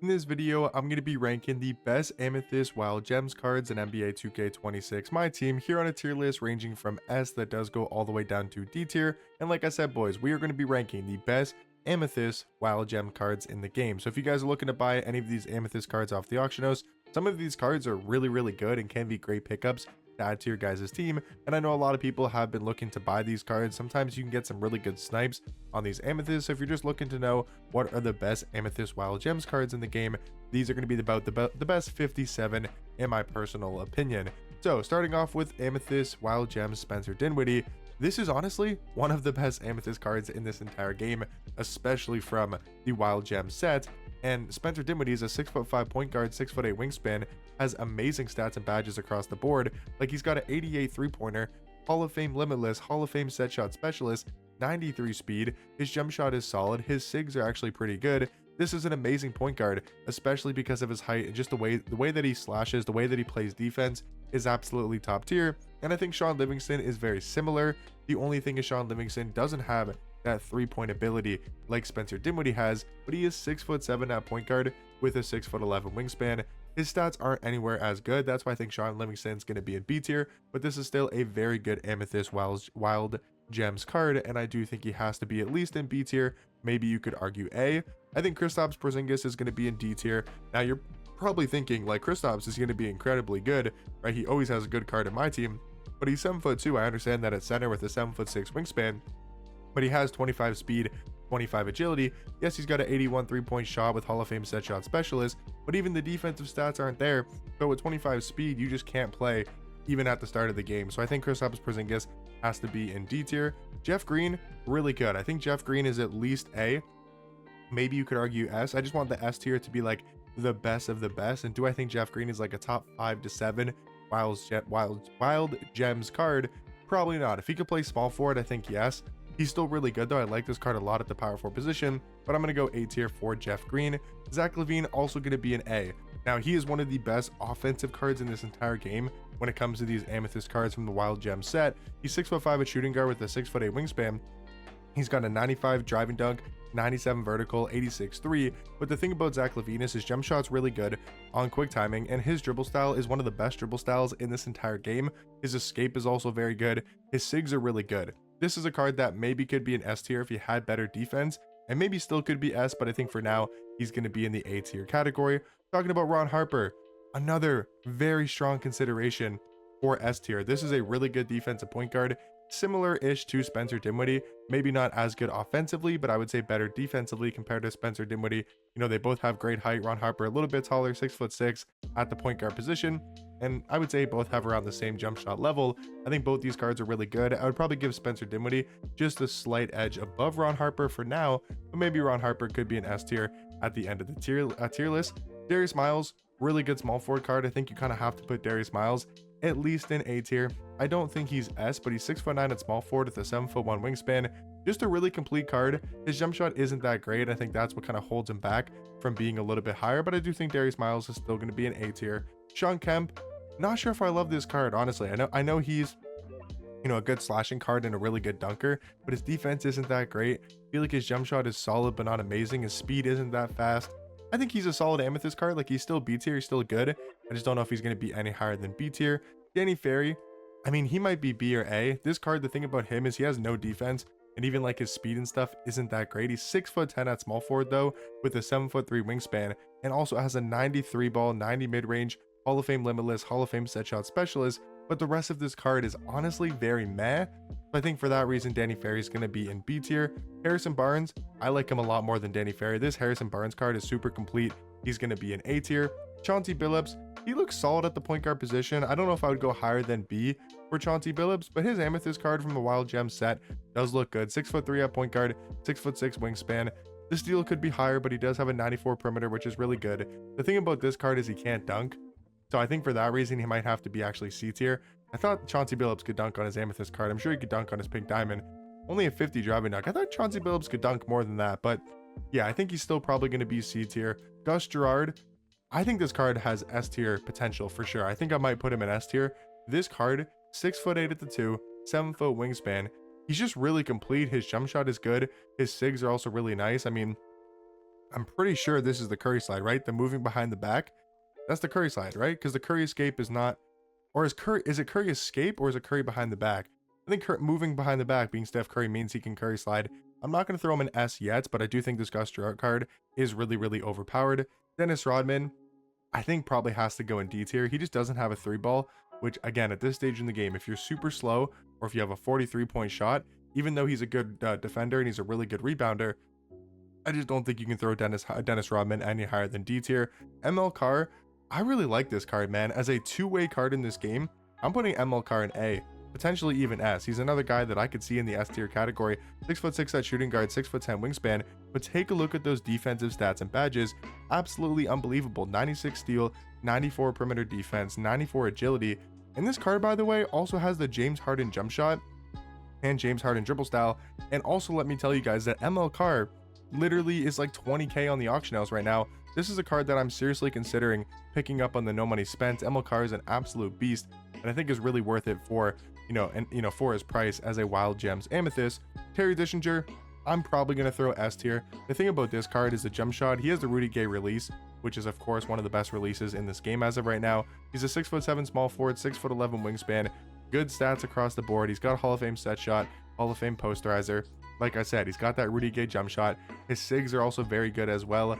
In this video, I'm going to be ranking the best Amethyst Wild Gems cards in NBA 2K26 My Team here on a tier list ranging from S that does go all the way down to D tier. And like I said, boys, we are going to be ranking the best Amethyst Wild Gem cards in the game. So if you guys are looking to buy any of these Amethyst cards off the auction house, some of these cards are really good and can be great pickups to add to your guys' team. And I know a lot of people have been looking to buy these cards. Sometimes you can get some really good snipes on these Amethysts. So if you're just looking to know what are the best Amethyst Wild Gems cards in the game, these are going to be about the best 57 in my personal opinion. So starting off with Amethyst Wild Gems Spencer Dinwiddie. This is honestly one of the best Amethyst cards in this entire game, especially from the Wild Gem set. And Spencer Dinwiddie is a 6'5" point guard, 6'8" wingspan, has amazing stats and badges across the board. Like, he's got an 88 3-pointer, Hall of Fame limitless, Hall of Fame set shot specialist, 93 speed. His jump shot is solid. His sigs are actually pretty good. This is an amazing point guard, especially because of his height and just the way that he slashes, the way that he plays defense is absolutely top tier. And I think Sean Livingston is very similar. The only thing is Sean Livingston doesn't have that 3-point ability like Spencer Dinwiddie has, but he is 6'7" at point guard with a 6'11" wingspan. His stats aren't anywhere as good. That's why I think Sean Livingston's going to be in B tier, but this is still a very good Amethyst Wild Gems card, and I do think he has to be at least in B tier. Maybe you could argue A. I think Kristaps Porzingis is going to be in D tier. Now you're probably thinking, like, Kristaps is going to be incredibly good, right? He always has a good card in my team, but he's 7'2". I understand that at center with a 7'6" wingspan, but he has 25 speed, 25 agility. Yes, he's got an 81 3-point shot with Hall of Fame set shot specialist, but even the defensive stats aren't there. But with 25 speed, you just can't play even at the start of the game. So I think Kristaps Porzingis has to be in D tier. Jeff Green, really good. I think Jeff Green is at least A. Maybe you could argue S. I just want the S tier to be like the best of the best. And do I think Jeff Green is like a top 5 to 7 Wild Gems card? Probably not. If he could play small forward, I think yes. He's still really good though. I like this card a lot at the power forward position, but I'm going to go A tier for Jeff Green. Zach LaVine also going to be an A. Now he is one of the best offensive cards in this entire game when it comes to these Amethyst cards from the Wild Gem set. He's 6'5" at shooting guard with a 6'8" wingspan. He's got a 95 driving dunk, 97 vertical, 86 3. But the thing about Zach LaVine is his jump shot's really good on quick timing, and his dribble style is one of the best dribble styles in this entire game. His escape is also very good. His sigs are really good. This is a card that maybe could be an S tier if he had better defense, and maybe still could be S, but I think for now he's going to be in the A tier category. Talking about Ron Harper, another very strong consideration for S tier. This is a really good defensive point guard, similar-ish to Spencer Dinwiddie. Maybe not as good offensively, but I would say better defensively compared to Spencer Dinwiddie. You know, they both have great height. Ron Harper a little bit taller, 6'6" at the point guard position, and I would say both have around the same jump shot level. I think both these cards are really good. I would probably give Spencer Dinwiddie just a slight edge above Ron Harper for now, but maybe Ron Harper could be an S tier at the end of the tier list. Darius Miles, really good small forward card. I think you kind of have to put Darius Miles at least in A tier. I don't think he's S, but he's 6'9" at small forward with a 7'1" wingspan. Just a really complete card. His jump shot isn't that great. I think that's what kind of holds him back from being a little bit higher, but I do think Darius Miles is still going to be an A tier. Sean Kemp, not sure if I love this card, honestly. I know he's, you know, a good slashing card and a really good dunker, but his defense isn't that great. I feel like his jump shot is solid but not amazing. His speed isn't that fast. I think he's a solid Amethyst card. Like, he's still B tier, he's still good. I just don't know if he's going to be any higher than B tier. Danny Ferry, I mean, he might be B or A. This card, the thing about him is he has no defense, and even like his speed and stuff isn't that great. He's 6'10" at small forward though, with a 7'3" wingspan, and also has a 93 ball, 90 mid-range, Hall of Fame limitless, Hall of Fame set shot specialist. But the rest of this card is honestly very meh. So I think for that reason, Danny Ferry is going to be in B tier. Harrison Barnes, I like him a lot more than Danny Ferry. This Harrison Barnes card is super complete. He's going to be in A tier. Chauncey Billups, he looks solid at the point guard position. I don't know if I would go higher than B for Chauncey Billups, but his Amethyst card from the Wild Gem set does look good. 6'3" at point guard, 6'6" wingspan. The steal could be higher, but he does have a 94 perimeter, which is really good. The thing about this card is he can't dunk. So I think for that reason, he might have to be actually C tier. I thought Chauncey Billups could dunk on his Amethyst card. I'm sure he could dunk on his Pink Diamond. Only a 50 driving dunk. I thought Chauncey Billups could dunk more than that, but yeah, I think he's still probably going to be C tier. Gus Gerard, I think this card has S tier potential for sure. I think I might put him in S tier. This card, 6'8" at the 2, 7 foot wingspan. He's just really complete. His jump shot is good. His sigs are also really nice. I mean, I'm pretty sure this is the Curry slide, right? The moving behind the back. That's the Curry slide, right? Because the Curry escape is not, or is it Curry escape or is it Curry behind the back? I think moving behind the back, being Steph Curry, means he can Curry slide. I'm not going to throw him an S yet, but I do think this Gus Gerard card is really, really overpowered. Dennis Rodman, I think probably has to go in D tier. He just doesn't have a 3-ball, which again, at this stage in the game, if you're super slow or if you have a 43-point shot, even though he's a good defender and he's a really good rebounder, I just don't think you can throw Dennis Rodman any higher than D tier. ML Carr, I really like this card, man. As a two-way card in this game, I'm putting ML Carr in A, potentially even S. He's another guy that I could see in the S tier category. 6'6" at shooting guard, 6'10" wingspan. But take a look at those defensive stats and badges. Absolutely unbelievable. 96 steal, 94 perimeter defense, 94 agility. And this card, by the way, also has the James Harden jump shot and James Harden dribble style. And also, let me tell you guys that ML Carr literally is like 20k on the auction house right now. This is a card that I'm seriously considering picking up on the no money spent. ML Carr is an absolute beast, and I think is really worth it for, for his price as a Wild Gems Amethyst. Terry Dishinger, I'm probably going to throw S tier. The thing about this card is the jump shot. He has the Rudy Gay release, which is of course one of the best releases in this game as of right now. He's a 6'7" small forward, 6'11" wingspan, good stats across the board. He's got a Hall of Fame set shot, Hall of Fame posterizer. Like I said, he's got that Rudy Gay jump shot. His SIGs are also very good as well.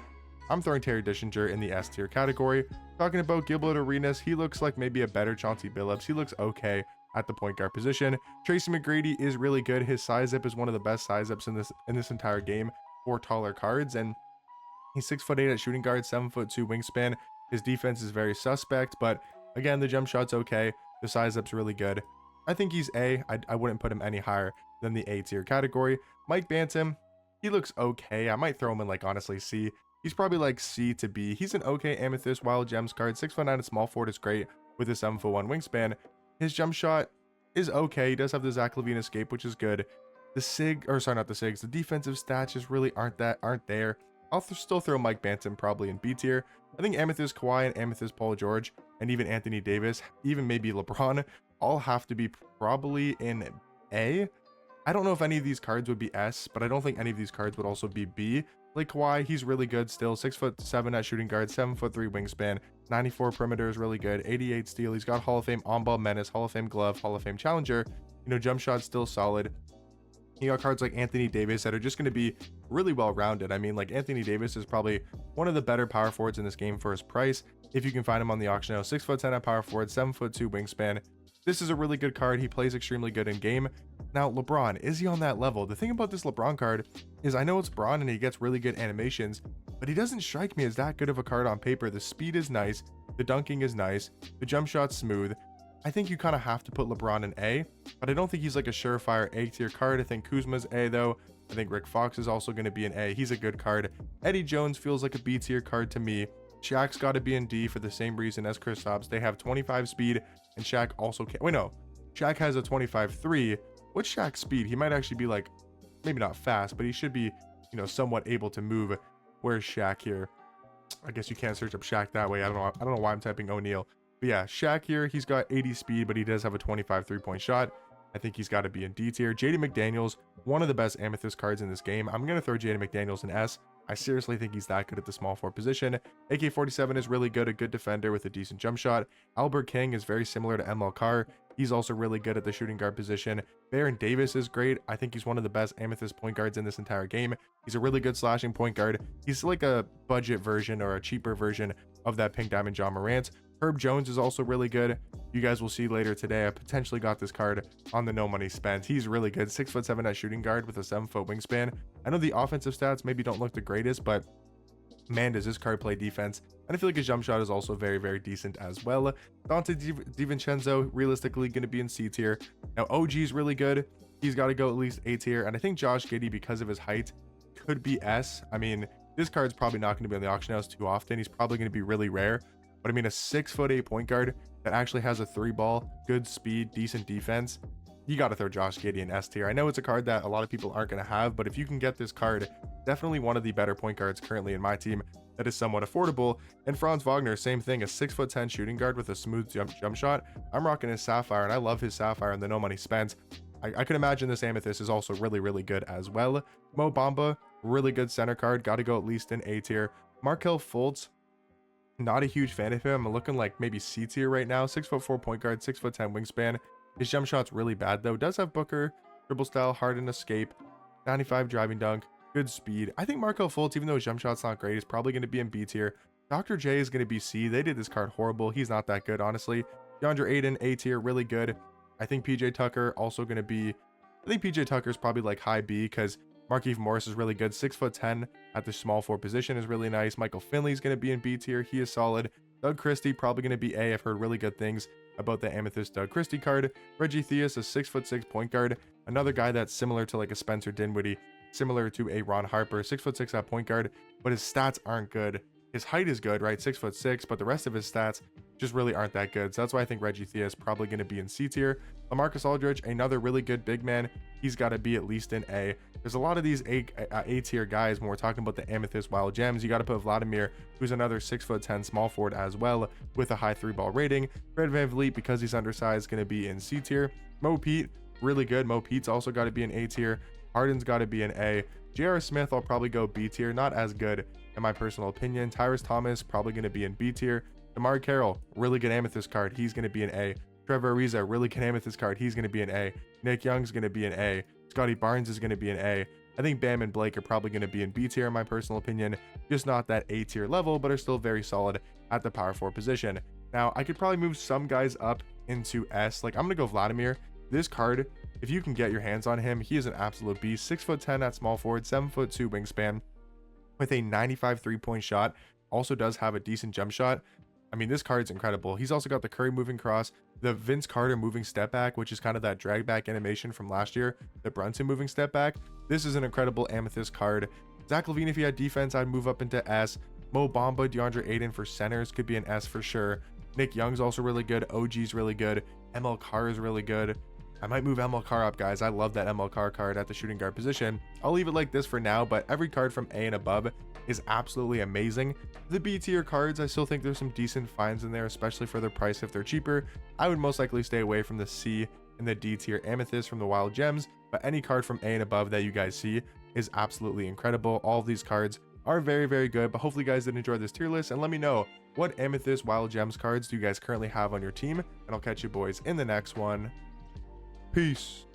I'm throwing Terry Dishinger in the S tier category. Talking about Gilbert Arenas, he looks like maybe a better Chauncey Billups. He looks okay at the point guard position. Tracy McGrady is really good. His size up is one of the best size ups in this entire game for taller cards, and he's 6'8" at shooting guard, 7'2" wingspan. His defense is very suspect, but again, the jump shot's okay. The size up's really good. I think he's A. I wouldn't put him any higher than the A tier category. Mike Bantam, he looks okay. I might throw him in like honestly C. He's probably like C to B. He's an okay Amethyst Wild Gems card. 6'9" at small forward is great with a 7'1" wingspan. His jump shot is okay. He does have the Zach LaVine escape, which is good. The SIG, or sorry, not the SIGs, the defensive stats just really aren't there. I'll still throw Mike Bantam probably in B tier. I think Amethyst Kawhi and Amethyst Paul George and even Anthony Davis, even maybe LeBron, all have to be probably in A. I don't know if any of these cards would be S, but I don't think any of these cards would also be B. Like Kawhi, he's really good still. 6'7" at shooting guard, 7'3" wingspan, 94 perimeter is really good, 88 steal. He's got Hall of Fame on-ball menace, Hall of Fame glove, Hall of Fame challenger. Jump shot's still solid. You got cards like Anthony Davis that are just going to be really well rounded. I mean, like Anthony Davis is probably one of the better power forwards in this game for his price. If you can find him on the auction house, 6'10" at power forward, 7'2" wingspan. This is a really good card. He plays extremely good in game. Now, LeBron, is he on that level? The thing about this LeBron card is I know it's Bron and he gets really good animations, but he doesn't strike me as that good of a card on paper. The speed is nice. The dunking is nice. The jump shot's smooth. I think you kind of have to put LeBron in A, but I don't think he's like a surefire A tier card. I think Kuzma's A though. I think Rick Fox is also going to be an A. He's a good card. Eddie Jones feels like a B tier card to me. Shaq's got to be in D for the same reason as Kristaps. They have 25 speed, and Shaq also can't. Wait, no. Shaq has a 25.3. What's Shaq's speed? He might actually be like, maybe not fast, but he should be, somewhat able to move. Where's Shaq here? I guess you can't search up Shaq that way. I don't know why I'm typing O'Neal. But yeah, Shaq here, he's got 80 speed, but he does have a 25 3-point shot. I think he's got to be in D tier. JD McDaniels, one of the best Amethyst cards in this game. I'm going to throw JD McDaniels in S. I seriously think he's that good at the small forward position. AK-47 is really good, a good defender with a decent jump shot. Albert King is very similar to ML Carr. He's also really good at the shooting guard position. Baron Davis is great. I think he's one of the best Amethyst point guards in this entire game. He's a really good slashing point guard. He's like a budget version or a cheaper version of that Pink Diamond John Morant. Herb Jones is also really good. You guys will see later today. I potentially got this card on the no money spent. He's really good. 6'7" at shooting guard with a 7-foot wingspan. I know the offensive stats maybe don't look the greatest, but man, does this card play defense. And I feel like his jump shot is also very, very decent as well. Dante DiVincenzo, realistically going to be in C tier. Now, OG is really good. He's got to go at least A tier. And I think Josh Giddey, because of his height, could be S. I mean, this card's probably not going to be on the auction house too often. He's probably going to be really rare. But I mean, a 6'8" point guard that actually has a 3-ball, good speed, decent defense. You got to throw Josh Giddey in S tier. I know it's a card that a lot of people aren't going to have, but if you can get this card, definitely one of the better point guards currently in my team that is somewhat affordable. And Franz Wagner, same thing, a 6'10" shooting guard with a smooth jump shot. I'm rocking his Sapphire, and I love his Sapphire and the no money spent. I could imagine this Amethyst is also really, really good as well. Mo Bamba, really good center card. Got to go at least in A tier. Markel Fultz, not a huge fan of him. I'm looking like maybe C tier right now. 6'4" point guard, 6'10" wingspan. His jump shot's really bad though. Does have Booker, dribble style, hard and escape, 95 driving dunk, good speed. I think Markel Fultz, even though his jump shot's not great, is probably going to be in B tier. Dr. J is going to be C. They did this card horrible. He's not that good, honestly. DeAndre Ayton, A tier, really good. I think PJ Tucker also going to be, I think PJ Tucker's probably like high B because Markieff Morris is really good. 6'10" at the small forward position is really nice. Michael Finley's going to be in B tier. He is solid. Doug Christie probably going to be A. I've heard really good things about the Amethyst Doug Christie card. Reggie Theus, a 6'6" point guard. Another guy that's similar to like a Spencer Dinwiddie, similar to a Ron Harper, 6'6" at point guard, but his stats aren't good. His height is good, right? 6'6", but the rest of his stats just really aren't that good. So that's why I think Reggie Theus is probably going to be in C tier. LaMarcus Aldridge, another really good big man. He's got to be at least in A. There's a lot of these A tier guys when we're talking about the Amethyst Wild Gems. You got to put Vladimir, who's another 6'10" small forward as well, with a high 3-ball rating. Fred VanVleet, because he's undersized, going to be in C tier. Mo Pete, really good. Mo Pete's also got to be in A tier. Harden's got to be in A. J.R. Smith, I'll probably go B tier. Not as good in my personal opinion. Tyrese Thomas, probably going to be in B tier. DeMar Carroll, really good Amethyst card. He's going to be in A. Trevor Ariza, really good Amethyst card. He's going to be in A. Nick Young's going to be in A. Scotty Barnes is going to be in A. I think Bam and Blake are probably going to be in B tier in my personal opinion. Just not that A tier level, but are still very solid at the power forward position. Now, I could probably move some guys up into S. Like, I'm going to go Vladimir. This card, if you can get your hands on him, he is an absolute beast. 6'10" at small forward, 7'2" wingspan, with a 95 3-point shot. Also does have a decent jump shot. I mean, this card's incredible. He's also got the Curry moving cross, the Vince Carter moving step back, which is kind of that drag back animation from last year, the Brunson moving step back. This is an incredible Amethyst card. Zach LaVine, if he had defense, I'd move up into S. Mo Bamba, DeAndre Ayton for centers could be an S for sure. Nick Young's also really good. OG's really good. ML Carr is really good. I might move ML Carr up, guys. I love that ML Carr card at the shooting guard position. I'll leave it like this for now, but every card from A and above is absolutely amazing. The B tier cards, I still think there's some decent finds in there, especially for their price if they're cheaper. I would most likely stay away from the C and the D tier Amethyst from the Wild Gems, but any card from A and above that you guys see is absolutely incredible. All of these cards are very, very good, but hopefully you guys did enjoy this tier list, and let me know what Amethyst Wild Gems cards do you guys currently have on your team, and I'll catch you boys in the next one. Peace.